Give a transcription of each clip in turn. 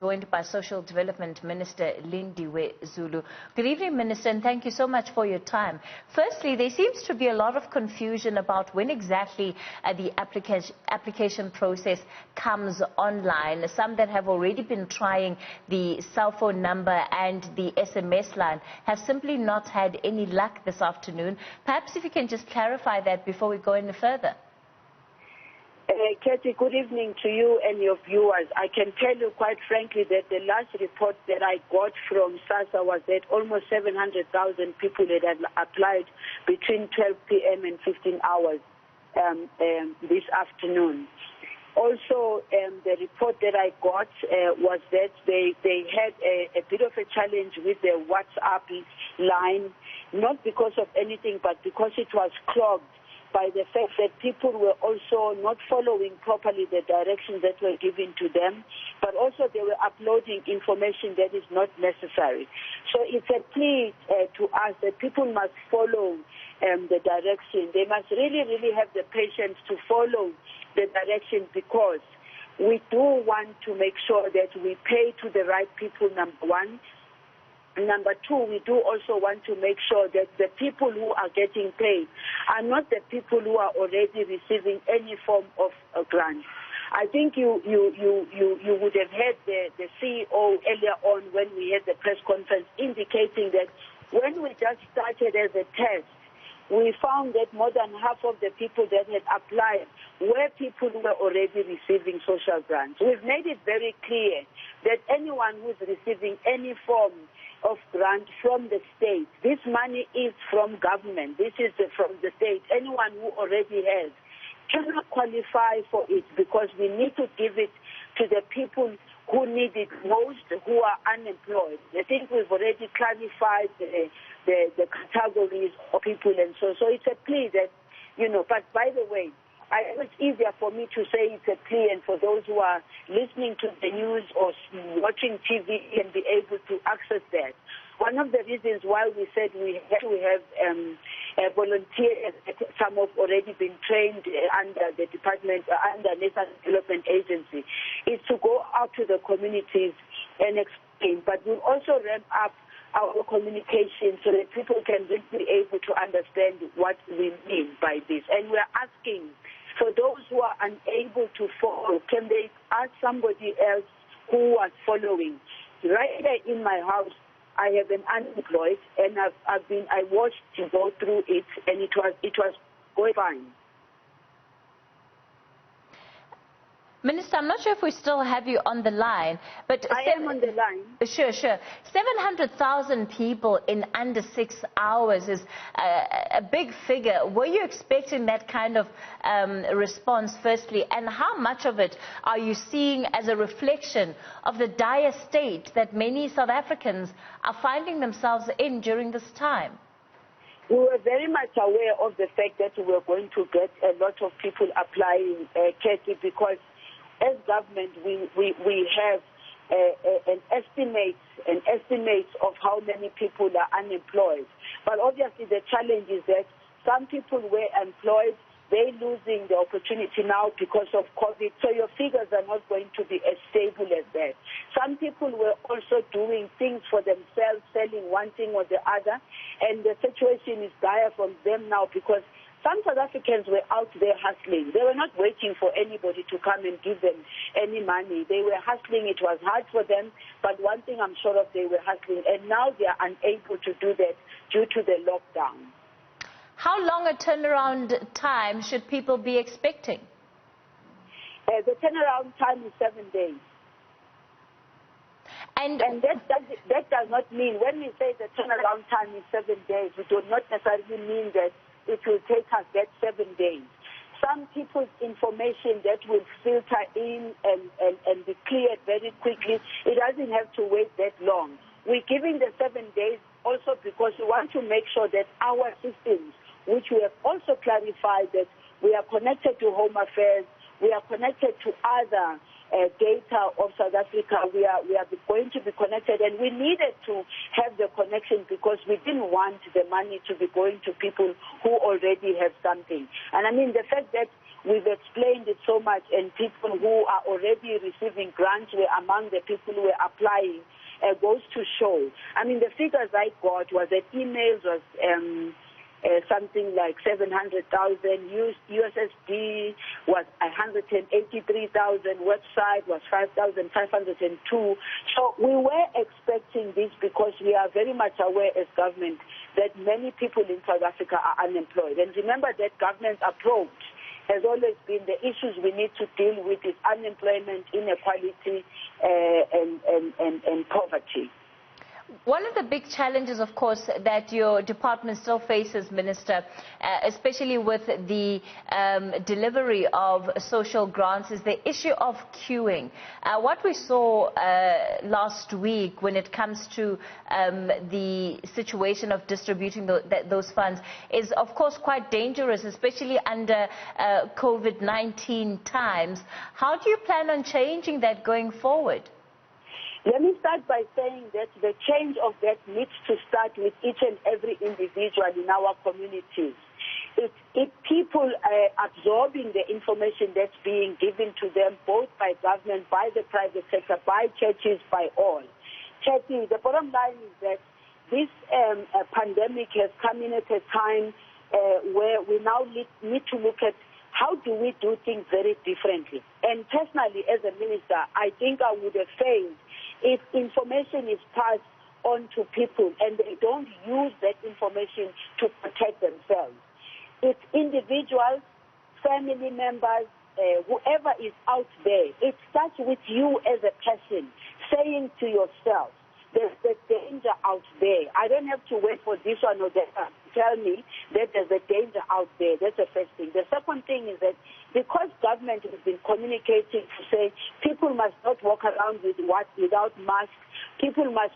Joined by Social Development Minister Lindiwe Zulu. Good evening, Minister, and thank you so much for your time. Firstly, there seems to be a lot of confusion about when exactly the application process comes online. Some that have already been trying the cell phone number and the SMS line have simply not had any luck this afternoon. Perhaps if you can just clarify that before we go any further. Cathy, good evening to you and your viewers. I can tell you quite frankly that the last report that I got from SASSA was that almost 700,000 people had applied between 12 p.m. and 15 hours this afternoon. Also, the report that I got was that they had a bit of a challenge with their WhatsApp line, not because of anything, but because it was clogged by the fact that people were also not following properly the directions that were given to them, but also they were uploading information that is not necessary. So it's a plea to us that people must follow the direction. They must really, really have the patience to follow the direction, because we do want to make sure that we pay to the right people, number one. Number two, we do also want to make sure that the people who are getting paid are not the people who are already receiving any form of a grant. I think you would have heard the CEO earlier on when we had the press conference indicating that when we just started as a test, we found that more than half of the people that had applied were people who were already receiving social grants. We've made it very clear that anyone who's receiving any form of grant from the state, this money is from government, this is from the state. Anyone who already has cannot qualify for it, because we need to give it to the people who need it most, who are unemployed. I think we've already clarified the categories of people, and so it's a plea that, but by the way, it's easier for me to say it's a plea, and for those who are listening to the news or watching TV can be able to access that. One of the reasons why we said we have volunteers, some have already been trained under the department, under National Development Agency, is to go out to the communities and explain. But we'll also ramp up our communication so that people can really be able to understand what we mean by this. And we're asking, for those who are unable to follow, can they ask somebody else who was following? Right there in my house, I have an unemployed, and I watched him go through it, and it was going fine. Minister, I'm not sure if we still have you on the line, but I am on the line. Sure. 700,000 people in under 6 hours is a big figure. Were you expecting that kind of response, firstly? And how much of it are you seeing as a reflection of the dire state that many South Africans are finding themselves in during this time? We were very much aware of the fact that we were going to get a lot of people applying, Cathy, because as government, we have an estimate of how many people are unemployed. But obviously the challenge is that some people were employed, they're losing the opportunity now because of COVID, so your figures are not going to be as stable as that. Some people were also doing things for themselves, selling one thing or the other, and the situation is dire from them now, because some South Africans were out there hustling. They were not waiting for anybody to come and give them any money. They were hustling. It was hard for them, but one thing I'm sure of, they were hustling, and now they are unable to do that due to the lockdown. How long a turnaround time should people be expecting? The turnaround time is 7 days. And that does not mean, when we say the turnaround time is 7 days, we do not necessarily mean that it will take us that 7 days. Some people's information that will filter in and be cleared very quickly, it doesn't have to wait that long. We're giving the 7 days also because we want to make sure that our systems, which we have also clarified that we are connected to Home Affairs, we are connected to other data of South Africa, we are going to be connected, and we needed to have the connection because we didn't want the money to be going to people who already have something. And I mean, the fact that we've explained it so much, and people who are already receiving grants were among the people who were applying, goes to show. I mean, the figures I got was that emails was something like 700,000, USSD was 183,000, website was 5,502. So we were expecting this because we are very much aware as government that many people in South Africa are unemployed. And remember that government's approach has always been the issues we need to deal with is unemployment, inequality, and poverty. One of the big challenges, of course, that your department still faces, Minister, especially with the delivery of social grants, is the issue of queuing. What we saw last week when it comes to the situation of distributing those funds is, of course, quite dangerous, especially under COVID-19 times. How do you plan on changing that going forward? Let me start by saying that the change of that needs to start with each and every individual in our communities. If people are absorbing the information that's being given to them, both by government, by the private sector, by churches, by all. Cathy, the bottom line is that this pandemic has come in at a time where we now need to look at how do we do things very differently. And personally, as a minister, I think I would have failed if information is passed on to people and they don't use that information to protect themselves. It's individuals, family members, whoever is out there. It starts with you as a person saying to yourself, there's the danger out there. I don't have to wait for this one or that one to tell me that there's a danger out there. That's the first thing. The second thing is that because government has been communicating to say people must not walk around without masks, people must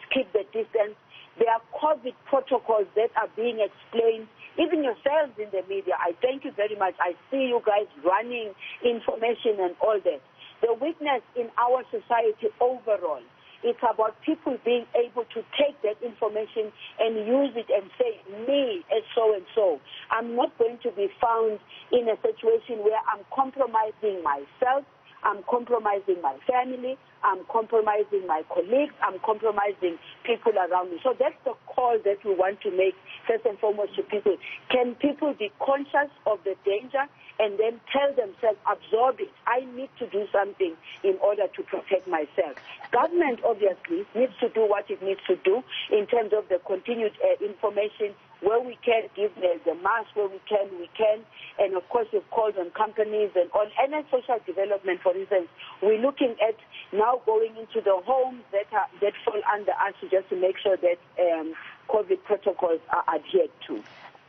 keep the distance. There are COVID protocols that are being explained, even yourselves in the media. I thank you very much. I see you guys running information and all that. The weakness in our society overall, it's about people being able to take that information and use it and say, me as so-and-so. I'm not going to be found in a situation where I'm compromising myself, I'm compromising my family, I'm compromising my colleagues, I'm compromising people around me. So that's the call that we want to make first and foremost to people. Can people be conscious of the danger and then tell themselves, absorb it. I need to do something in order to protect myself. Government obviously needs to do what it needs to do in terms of the continued information. Where we can give the mask, where we can. And of course, we've called on companies and on any social development, for instance. We're looking at now going into the homes that fall under us just to make sure that COVID protocols are adhered to.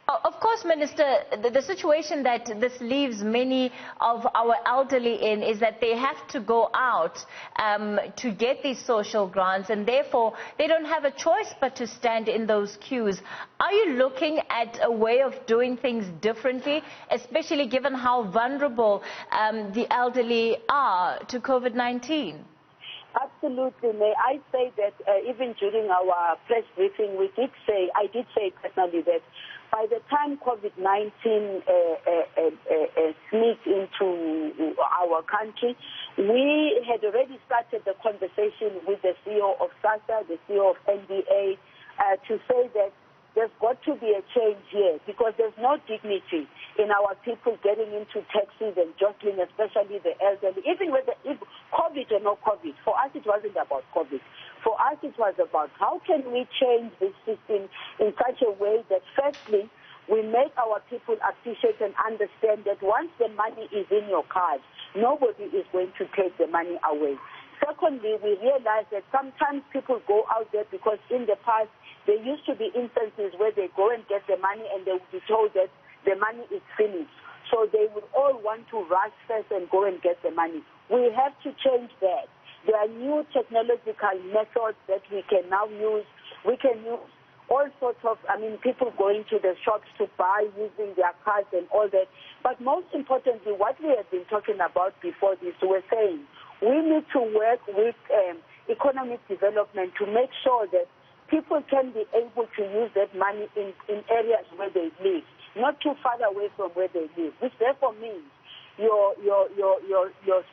Of course, Minister, the situation that this leaves many of our elderly in is that they have to go out to get these social grants, and therefore they don't have a choice but to stand in those queues. Are you looking at a way of doing things differently, especially given how vulnerable the elderly are to COVID-19? Absolutely. May I say that even during our press briefing, I did say personally that by the time COVID-19 sneaked into our country, we had already started the conversation with the CEO of SASSA, the CEO of NDA, to say that there's got to be a change here because there's no dignity in our people getting into taxis and jostling, especially the elderly, even with if COVID or no COVID. For us, it wasn't about COVID. For us, it was about how can we change this system in such a way that, firstly, we make our people appreciate and understand that once the money is in your card, nobody is going to take the money away. Secondly, we realize that sometimes people go out there because in the past, there used to be instances where they go and get the money and they would be told that the money is finished. So they would all want to rush first and go and get the money. We have to change that. There are new technological methods that we can now use. We can use all sorts of, people going to the shops to buy using their cards and all that. But most importantly, what we have been talking about before this, we're saying we need to work with economic development to make sure that people can be able to use that money in areas where they live. not too far away from where they live, which therefore means your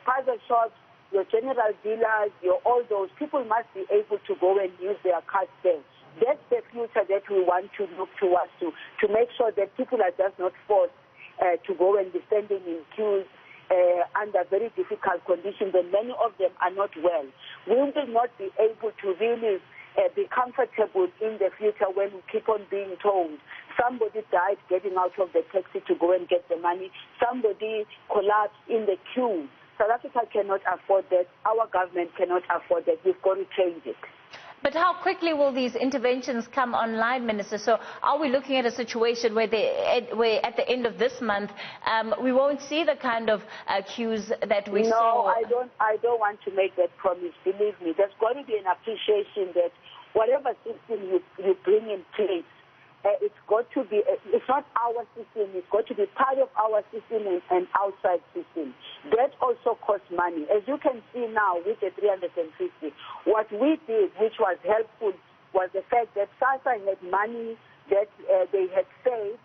spaza shops, your general dealers, all those people must be able to go and use their cards there. That's the future that we want to look towards to make sure that people are just not forced to go and be standing in queues under very difficult conditions, and many of them are not well. We will not be able to really be comfortable in the future when we keep on being told somebody died getting out of the taxi to go and get the money, somebody collapsed in the queue. South Africa cannot afford that. Our government cannot afford that. We've got to change it. But how quickly will these interventions come online, Minister? So are we looking at a situation where at the end of this month, we won't see the kind of queues that we saw? No, I don't want to make that promise. Believe me, there's got to be an appreciation that whatever system you bring in place, it's got to be, it's not our system, it's got to be part of our system and outside system. That also costs money. As you can see now with the 350, what we did, which was helpful, was the fact that SASSA had money that they had saved,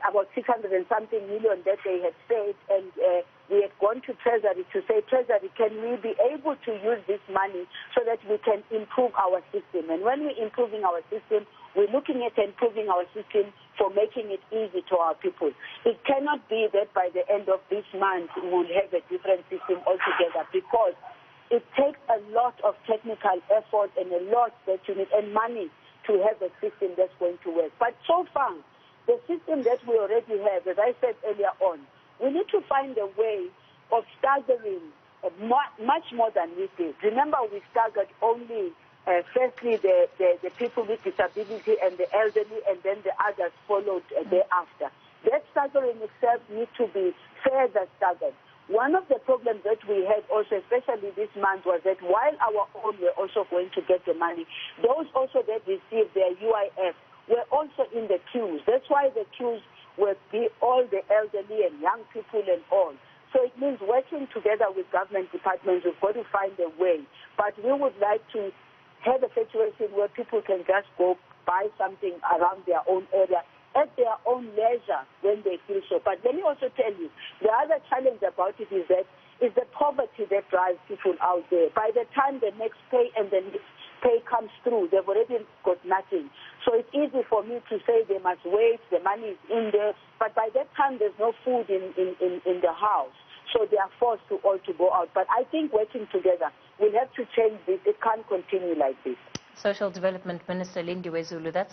about 600 and something million that they had saved, and we had gone to Treasury to say, Treasury, can we be able to use this money so that we can improve our system? And when we're improving our system, we're looking at improving our system for making it easy to our people. It cannot be that by the end of this month we will have a different system altogether, because it takes a lot of technical effort and a lot that you need and money to have a system that's going to work. But so far, the system that we already have, as I said earlier on, we need to find a way of staggering much more than we did. Remember, we staggered only firstly the people with disability and the elderly, and then the others followed thereafter. That staggering itself needs to be further staggered. One of the problems that we had also, especially this month, was that while our own were also going to get the money, those also that received their UIF were also in the queues. That's why the queues will be all the elderly and young people and all. So it means working together with government departments, we've got to find a way. But we would like to have a situation where people can just go buy something around their own area at their own leisure when they feel so. But let me also tell you, the other challenge about it is the poverty that drives people out there. By the time the next pay and the next pay comes through, they've already got nothing. So it's easy for me to say they must wait, the money is in there, but by that time there's no food in the house. So they are forced to all to go out. But I think working together, we'll have to change this. It can't continue like this. Social Development Minister Lindiwe Zulu, that's